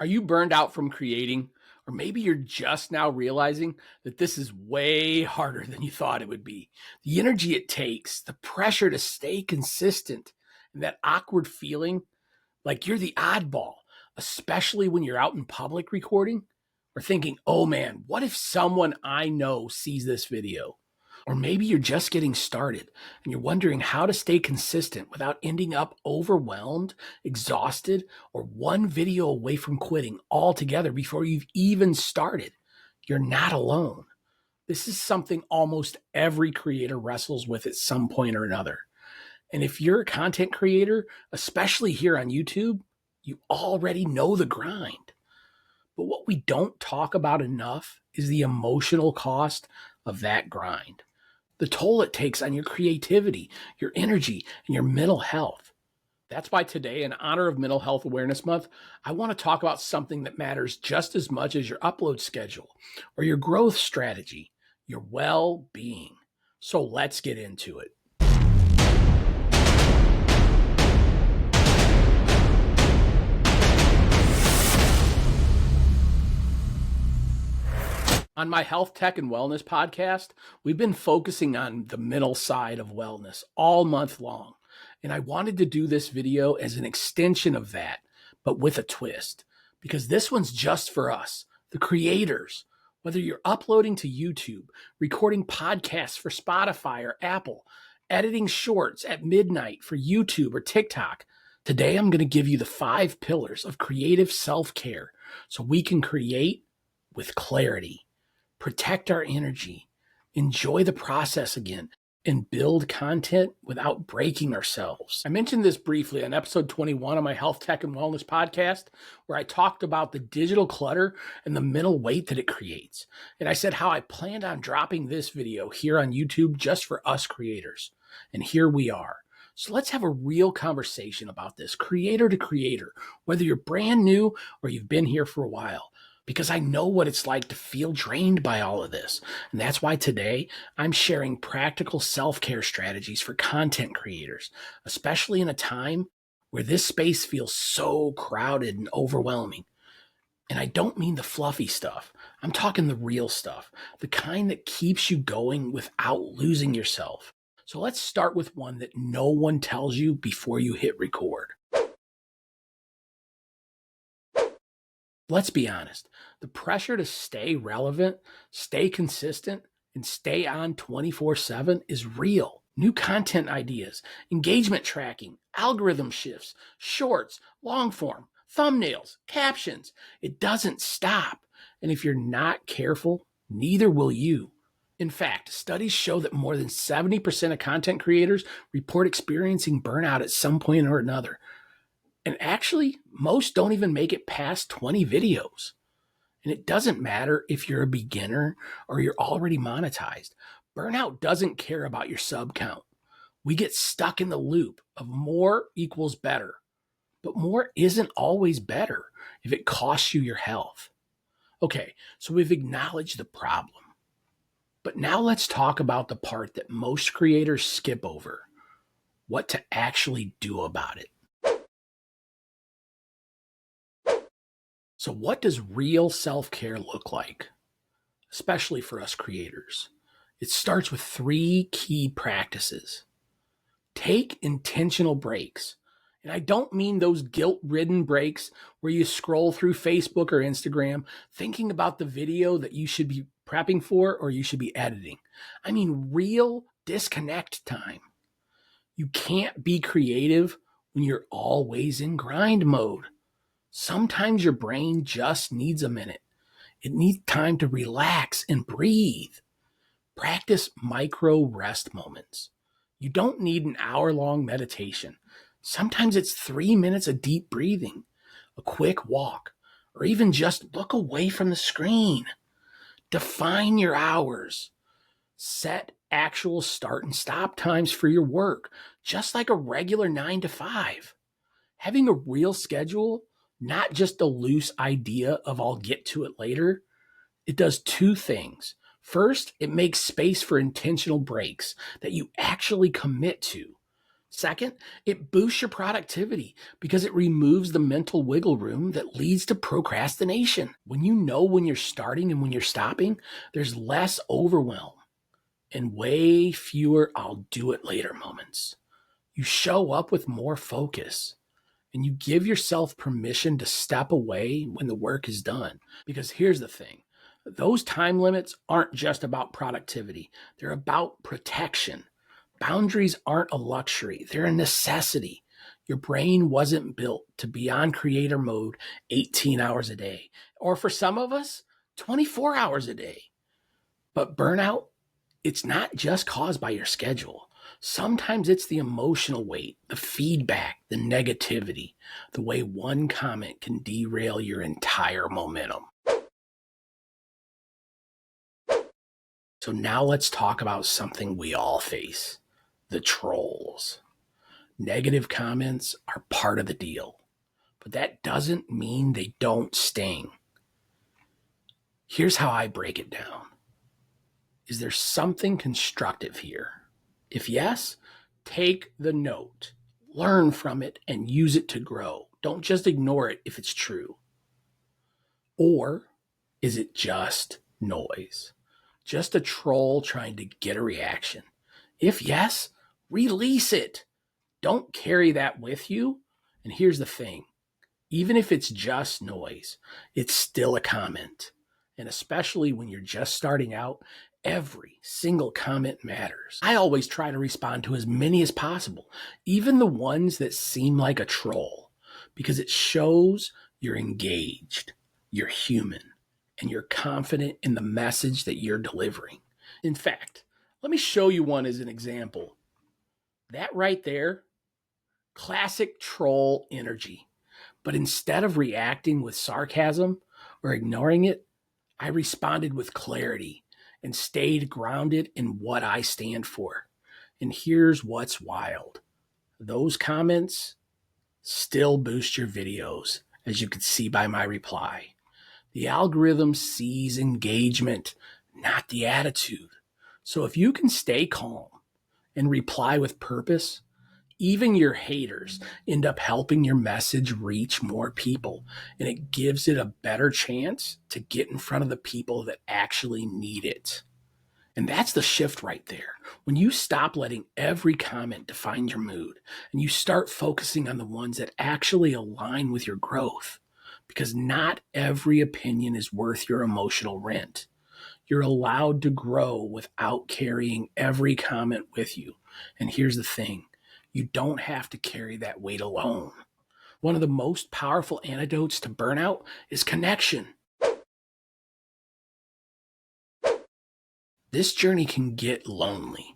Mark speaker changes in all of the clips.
Speaker 1: Are you burned out from creating? Or maybe you're just now realizing that this is way harder than you thought it would be. The energy it takes, the pressure to stay consistent, and that awkward feeling like you're the oddball, especially when you're out in public recording or thinking, oh man, what if someone I know sees this video? Or maybe you're just getting started and you're wondering how to stay consistent without ending up overwhelmed, exhausted, or one video away from quitting altogether before you've even started. You're not alone. This is something almost every creator wrestles with at some point or another. And if you're a content creator, especially here on YouTube, you already know the grind. But what we don't talk about enough is the emotional cost of that grind, the toll it takes on your creativity, your energy, and your mental health. That's why today, in honor of Mental Health Awareness Month, I want to talk about something that matters just as much as your upload schedule or your growth strategy, your well-being. So let's get into it. On my Health, Tech, and Wellness podcast, we've been focusing on the mental side of wellness all month long. And I wanted to do this video as an extension of that, but with a twist, because this one's just for us, the creators. Whether you're uploading to YouTube, recording podcasts for Spotify or Apple, editing shorts at midnight for YouTube or TikTok, today I'm going to give you the 5 pillars of creative self-care so we can create with clarity, protect our energy, enjoy the process again, and build content without breaking ourselves. I mentioned this briefly on episode 21 of my Health, Tech, and Wellness podcast, where I talked about the digital clutter and the mental weight that it creates. And I said how I planned on dropping this video here on YouTube just for us creators. And here we are. So let's have a real conversation about this, creator to creator, whether you're brand new or you've been here for a while. Because I know what it's like to feel drained by all of this. And that's why today I'm sharing practical self-care strategies for content creators, especially in a time where this space feels so crowded and overwhelming. And I don't mean the fluffy stuff. I'm talking the real stuff, the kind that keeps you going without losing yourself. So let's start with one that no one tells you before you hit record. Let's be honest, the pressure to stay relevant, stay consistent, and stay on 24/7 is real. New content ideas, engagement tracking, algorithm shifts, shorts, long form, thumbnails, captions. It doesn't stop. And if you're not careful, neither will you. In fact, studies show that more than 70% of content creators report experiencing burnout at some point or another. And actually, most don't even make it past 20 videos. And it doesn't matter if you're a beginner or you're already monetized. Burnout doesn't care about your sub count. We get stuck in the loop of more equals better. But more isn't always better if it costs you your health. Okay, so we've acknowledged the problem. But now let's talk about the part that most creators skip over: what to actually do about it. So what does real self-care look like, especially for us creators? It starts with 3 key practices. Take intentional breaks. And I don't mean those guilt-ridden breaks where you scroll through Facebook or Instagram thinking about the video that you should be prepping for or you should be editing. I mean real disconnect time. You can't be creative when you're always in grind mode. Sometimes your brain just needs a minute. It needs time to relax and breathe. Practice micro rest moments. You don't need an hour-long meditation. Sometimes it's 3 minutes of deep breathing, a quick walk, or even just look away from the screen. Define your hours. Set actual start and stop times for your work, just like a regular 9 to 5. Having a real schedule, not just a loose idea of I'll get to it later, it does 2 things. First, it makes space for intentional breaks that you actually commit to. Second, it boosts your productivity because it removes the mental wiggle room that leads to procrastination. When you know when you're starting and when you're stopping, there's less overwhelm and way fewer "I'll do it later" moments. You show up with more focus and you give yourself permission to step away when the work is done. Because here's the thing, those time limits aren't just about productivity, they're about protection. Boundaries aren't a luxury, they're a necessity. Your brain wasn't built to be on creator mode 18 hours a day, or for some of us, 24 hours a day. But burnout, it's not just caused by your schedule. Sometimes it's the emotional weight, the feedback, the negativity, the way one comment can derail your entire momentum. So now let's talk about something we all face, the trolls. Negative comments are part of the deal, but that doesn't mean they don't sting. Here's how I break it down. Is there something constructive here? If yes, take the note, learn from it, and use it to grow. Don't just ignore it if it's true. Or is it just noise? Just a troll trying to get a reaction? If yes, release it. Don't carry that with you. And here's the thing, even if it's just noise, it's still a comment. And especially when you're just starting out, every single comment matters. I always try to respond to as many as possible, even the ones that seem like a troll, because it shows you're engaged, you're human, and you're confident in the message that you're delivering. In fact, let me show you one as an example. That right there, classic troll energy. But instead of reacting with sarcasm or ignoring it, I responded with clarity and stayed grounded in what I stand for. And here's what's wild. Those comments still boost your videos, as you can see by my reply. The algorithm sees engagement, not the attitude. So if you can stay calm and reply with purpose, even your haters end up helping your message reach more people, and it gives it a better chance to get in front of the people that actually need it. And that's the shift right there. When you stop letting every comment define your mood and you start focusing on the ones that actually align with your growth, because not every opinion is worth your emotional rent. You're allowed to grow without carrying every comment with you. And here's the thing, you don't have to carry that weight alone. One of the most powerful antidotes to burnout is connection. This journey can get lonely.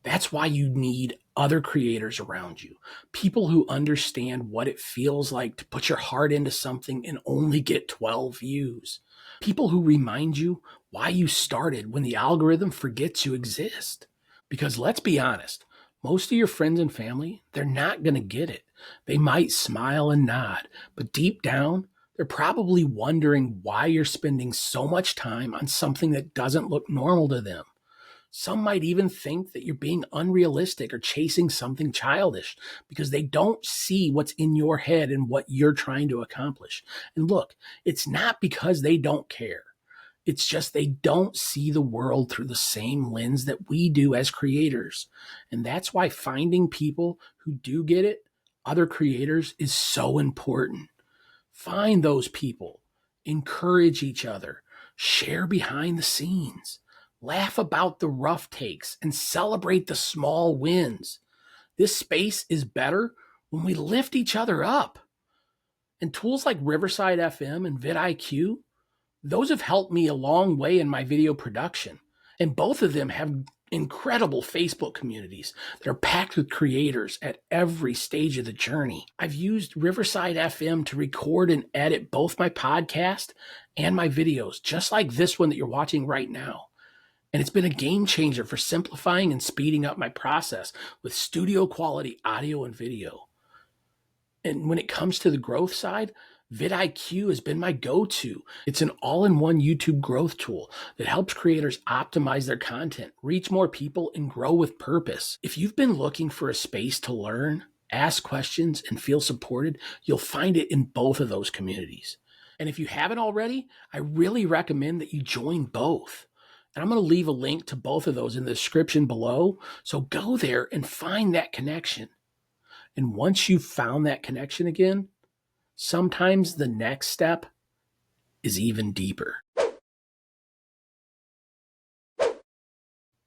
Speaker 1: That's why you need other creators around you, people who understand what it feels like to put your heart into something and only get 12 views. People who remind you why you started when the algorithm forgets you exist. Because let's be honest, most of your friends and family, they're not going to get it. They might smile and nod, but deep down, they're probably wondering why you're spending so much time on something that doesn't look normal to them. Some might even think that you're being unrealistic or chasing something childish because they don't see what's in your head and what you're trying to accomplish. And look, it's not because they don't care. It's just they don't see the world through the same lens that we do as creators. And that's why finding people who do get it, other creators, is so important. Find those people, encourage each other, share behind the scenes, laugh about the rough takes, and celebrate the small wins. This space is better when we lift each other up. And tools like Riverside FM and vidIQ, those have helped me a long way in my video production. And both of them have incredible Facebook communities that are packed with creators at every stage of the journey. I've used Riverside FM to record and edit both my podcast and my videos, just like this one that you're watching right now. And it's been a game changer for simplifying and speeding up my process with studio quality audio and video. And when it comes to the growth side, vidIQ has been my go-to. It's an all-in-one YouTube growth tool that helps creators optimize their content, reach more people, and grow with purpose. If you've been looking for a space to learn, ask questions, and feel supported, you'll find it in both of those communities. And if you haven't already, I really recommend that you join both. And I'm going to leave a link to both of those in the description below. So go there and find that connection. And once you've found that connection again, sometimes the next step is even deeper.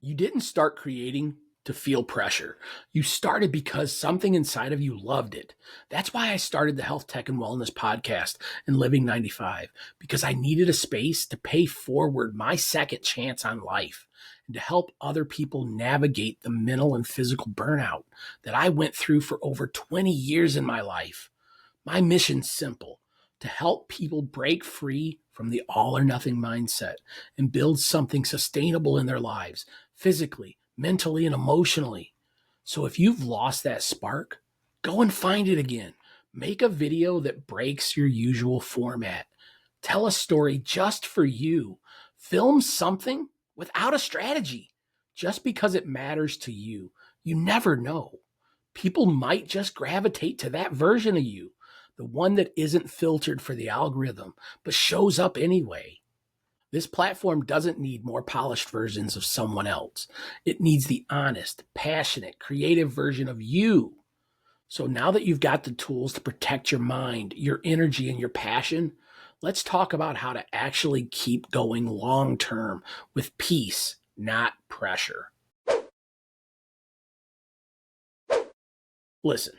Speaker 1: You didn't start creating to feel pressure. You started because something inside of you loved it. That's why I started the Health, Tech, and Wellness podcast and Living 95, because I needed a space to pay forward my second chance on life and to help other people navigate the mental and physical burnout that I went through for over 20 years in my life. My mission's simple: to help people break free from the all or nothing mindset and build something sustainable in their lives, physically, mentally, and emotionally. So if you've lost that spark, go and find it again. Make a video that breaks your usual format. Tell a story just for you. Film something without a strategy, just because it matters to you. You never know. People might just gravitate to that version of you, the one that isn't filtered for the algorithm, but shows up anyway. This platform doesn't need more polished versions of someone else. It needs the honest, passionate, creative version of you. So now that you've got the tools to protect your mind, your energy, and your passion, let's talk about how to actually keep going long term with peace, not pressure. Listen,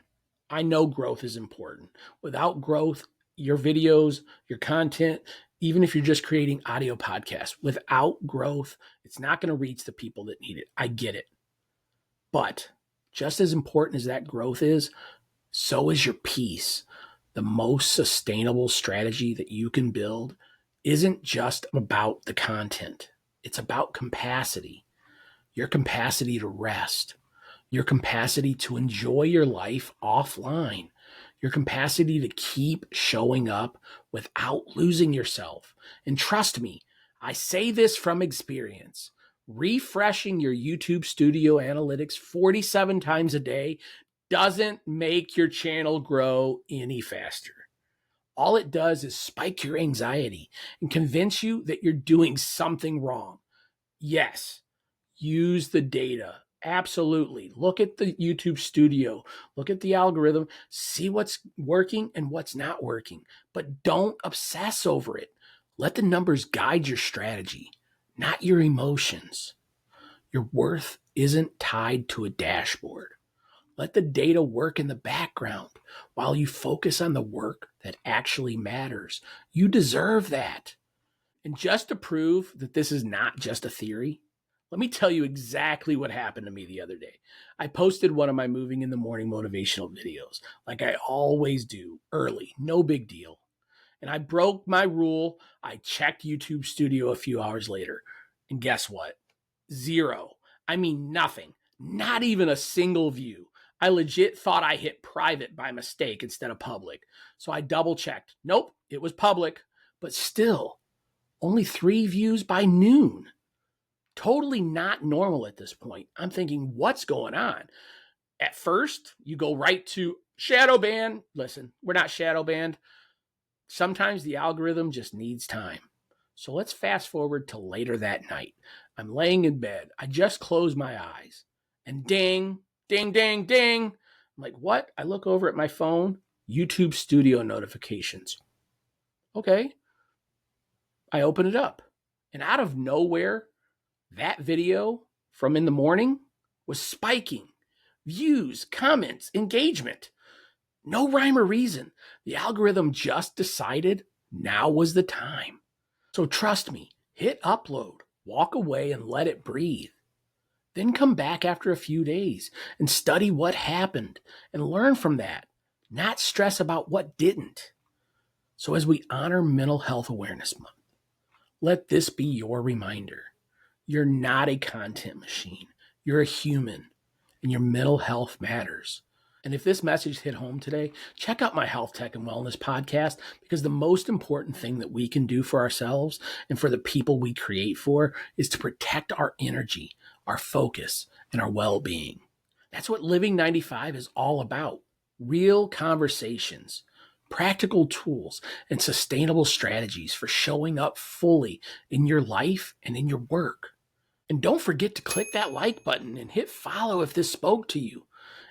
Speaker 1: I know growth is important. Without growth, your videos, your content, even if you're just creating audio podcasts, without growth, it's not going to reach the people that need it. I get it. But just as important as that growth is, so is your peace. The most sustainable strategy that you can build isn't just about the content. It's about capacity, your capacity to rest, your capacity to enjoy your life offline, your capacity to keep showing up without losing yourself. And trust me, I say this from experience. Refreshing your YouTube studio analytics 47 times a day doesn't make your channel grow any faster. All it does is spike your anxiety and convince you that you're doing something wrong. Yes, use the data. Absolutely. Look at the YouTube studio. Look at the algorithm. See what's working and what's not working. But don't obsess over it. Let the numbers guide your strategy, not your emotions. Your worth isn't tied to a dashboard. Let the data work in the background while you focus on the work that actually matters. You deserve that. And just to prove that this is not just a theory, let me tell you exactly what happened to me the other day. I posted one of my moving in the morning motivational videos, like I always do, early, no big deal. And I broke my rule. I checked YouTube Studio a few hours later. And guess what? Zero. I mean, nothing. Not even a single view. I legit thought I hit private by mistake instead of public. So I double checked. Nope, it was public. But still, only 3 views by noon. Totally not normal at this point. I'm thinking, what's going on? At first, you go right to shadow ban. Listen, we're not shadow banned. Sometimes the algorithm just needs time. So let's fast forward to later that night. I'm laying in bed. I just closed my eyes. And ding, ding, ding, ding. I'm like, what? I look over at my phone. YouTube Studio notifications. Okay. I open it up. And out of nowhere, that video from in the morning was spiking. Views, comments, engagement. No rhyme or reason. The algorithm just decided now was the time. So trust me, hit upload, walk away and let it breathe. Then come back after a few days and study what happened and learn from that, not stress about what didn't. So as we honor Mental Health Awareness Month, let this be your reminder. You're not a content machine. You're a human, and your mental health matters. And if this message hit home today, check out my Health, Tech, and Wellness podcast, because the most important thing that we can do for ourselves and for the people we create for is to protect our energy, our focus, and our well-being. That's what Living 95 is all about. Real conversations, practical tools, and sustainable strategies for showing up fully in your life and in your work. And don't forget to click that like button and hit follow if this spoke to you.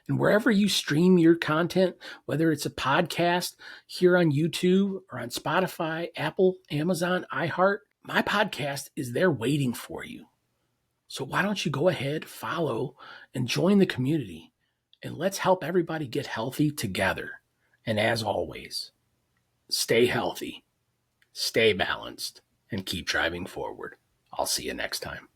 Speaker 1: And wherever you stream your content, whether it's a podcast here on YouTube or on Spotify, Apple, Amazon, iHeart, my podcast is there waiting for you. So why don't you go ahead, follow, and join the community, and let's help everybody get healthy together. And as always, stay healthy, stay balanced, and keep driving forward. I'll see you next time.